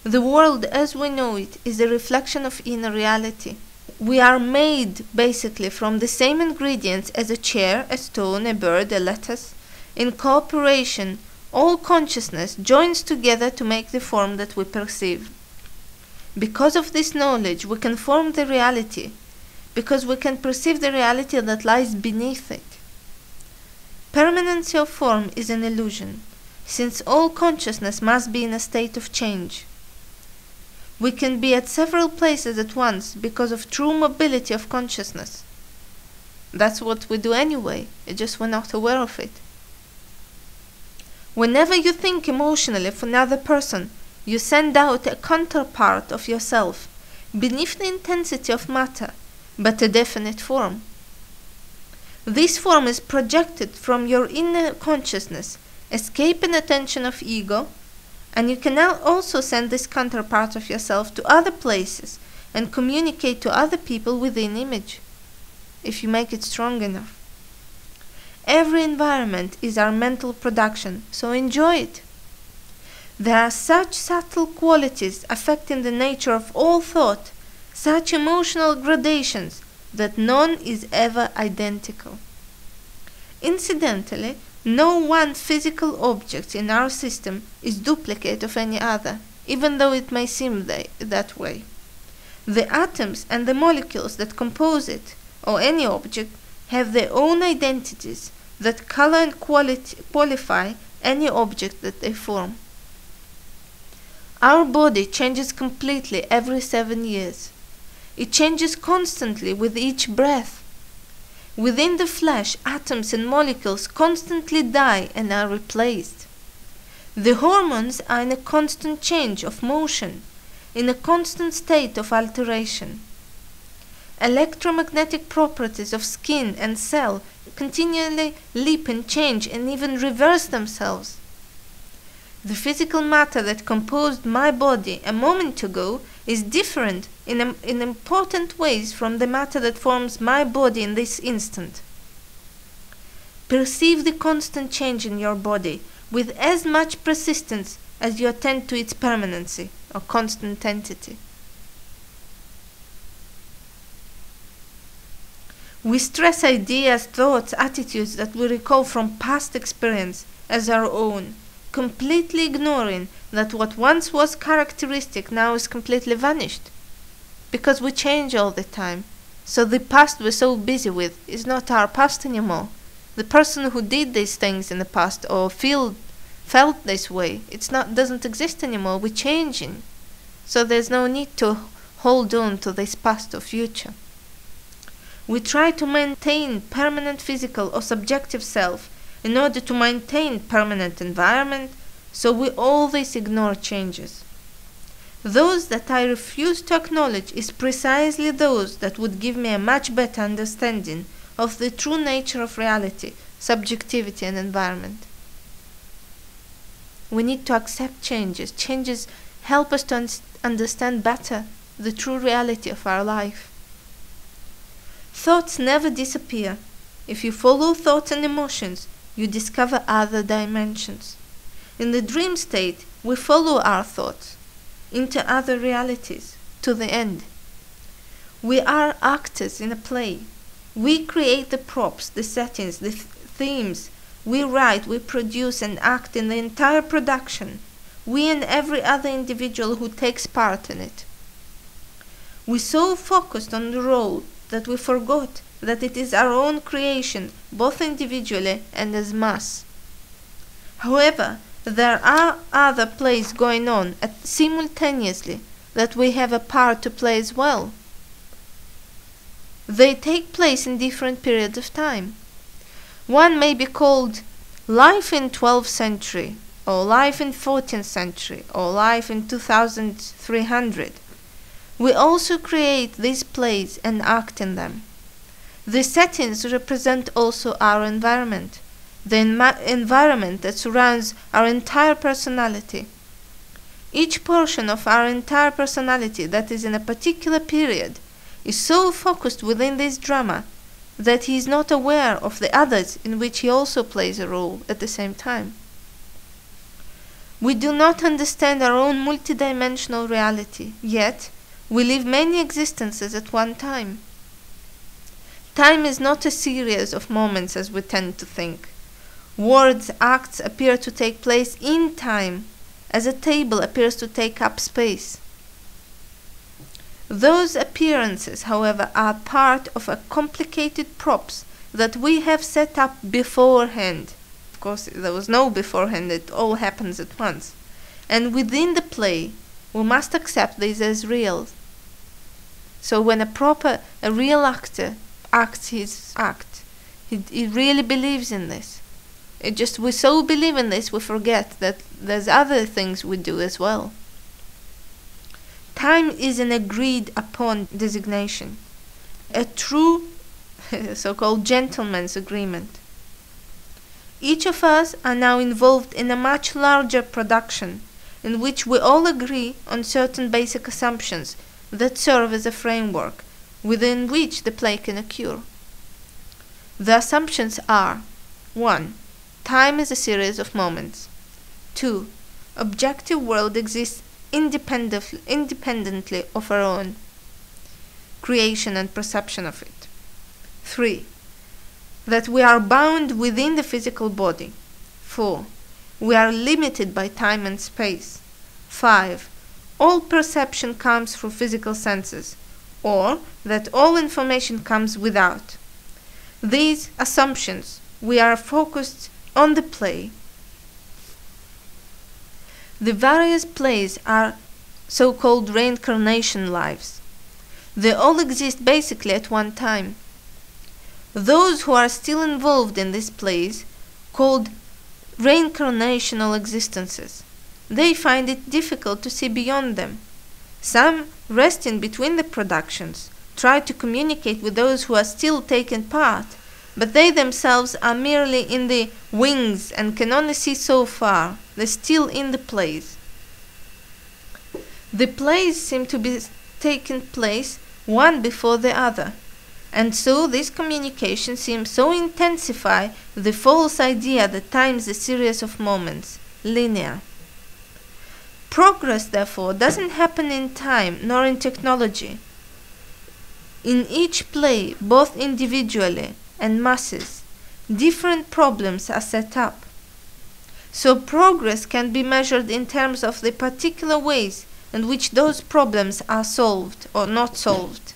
The world as we know it is a reflection of inner reality. We are made basically from the same ingredients as a chair, a stone, a bird, a lettuce. In cooperation, all consciousness joins together to make the form that we perceive. Because of this knowledge, we can form the reality, because we can perceive the reality that lies beneath it. Permanency of form is an illusion, since all consciousness must be in a state of change. We can be at several places at once because of true mobility of consciousness. That's what we do anyway, it's just we're not aware of it. Whenever you think emotionally of another person, you send out a counterpart of yourself, beneath the intensity of matter, but a definite form. This form is projected from your inner consciousness, escaping attention of ego, and you can now also send this counterpart of yourself to other places and communicate to other people within image, if you make it strong enough. Every environment is our mental production, so enjoy it. There are such subtle qualities affecting the nature of all thought, such emotional gradations, that none is ever identical. Incidentally, no one physical object in our system is duplicate of any other, even though it may seem that way. The atoms and the molecules that compose it, or any object, have their own identities that color and qualify any object that they form. Our body changes completely every 7 years. It changes constantly with each breath. Within the flesh, atoms and molecules constantly die and are replaced. The hormones are in a constant change of motion, in a constant state of alteration. Electromagnetic properties of skin and cell continually leap and change and even reverse themselves. The physical matter that composed my body a moment ago is different in important ways from the matter that forms my body in this instant. Perceive the constant change in your body with as much persistence as you attend to its permanency or constant entity. We stress ideas, thoughts, attitudes that we recall from past experience as our own, completely ignoring that what once was characteristic now is completely vanished. Because we change all the time, so the past we're so busy with is not our past anymore. The person who did these things in the past or felt this way, doesn't exist anymore. We're changing, so there's no need to hold on to this past or future. We try to maintain permanent physical or subjective self in order to maintain permanent environment, so we always ignore changes. Those that I refuse to acknowledge is precisely those that would give me a much better understanding of the true nature of reality, subjectivity and environment. We need to accept changes. Changes help us to understand better the true reality of our life. Thoughts never disappear. If you follow thoughts and emotions, you discover other dimensions. In the dream state, we follow our thoughts into other realities, to the end. We are actors in a play. We create the props, the settings, the themes. We write, we produce and act in the entire production. We and every other individual who takes part in it. We so focused on the role that we forgot that it is our own creation, both individually and as mass. However, there are other plays going on simultaneously that we have a part to play as well. They take place in different periods of time. One may be called life in 12th century, or life in 14th century, or life in 2300. We also create these plays and act in them. The settings represent also our environment, the environment that surrounds our entire personality. Each portion of our entire personality that is in a particular period is so focused within this drama that he is not aware of the others in which he also plays a role at the same time. We do not understand our own multidimensional reality, yet we live many existences at one time. Time is not a series of moments as we tend to think. Words, acts appear to take place in time, as a table appears to take up space. Those appearances, however, are part of a complicated props that we have set up beforehand. Of course, there was no beforehand, it all happens at once. And within the play, we must accept these as real. So when a real actor acts his act, he really believes in this. We so believe in this, we forget that there's other things we do as well. Time is an agreed upon designation, a true so-called gentleman's agreement. Each of us are now involved in a much larger production in which we all agree on certain basic assumptions that serve as a framework within which the play can occur. The assumptions are: 1. Time is a series of moments. 2. Objective world exists independently of our own creation and perception of it. 3. That we are bound within the physical body. 4. We are limited by time and space. 5. All perception comes through physical senses, or that all information comes without. These assumptions, we are focused on the play. The various plays are so-called reincarnation lives. They all exist basically at one time. Those who are still involved in these plays, called reincarnational existences, they find it difficult to see beyond them. Some rest in between the productions, try to communicate with those who are still taking part, but they themselves are merely in the wings and can only see so far. They're still in the plays. The plays seem to be taking place one before the other, and so this communication seems so intensify the false idea that time is a series of moments, linear. Progress, therefore, doesn't happen in time nor in technology. In each play, both individually and masses, different problems are set up. So progress can be measured in terms of the particular ways in which those problems are solved or not solved.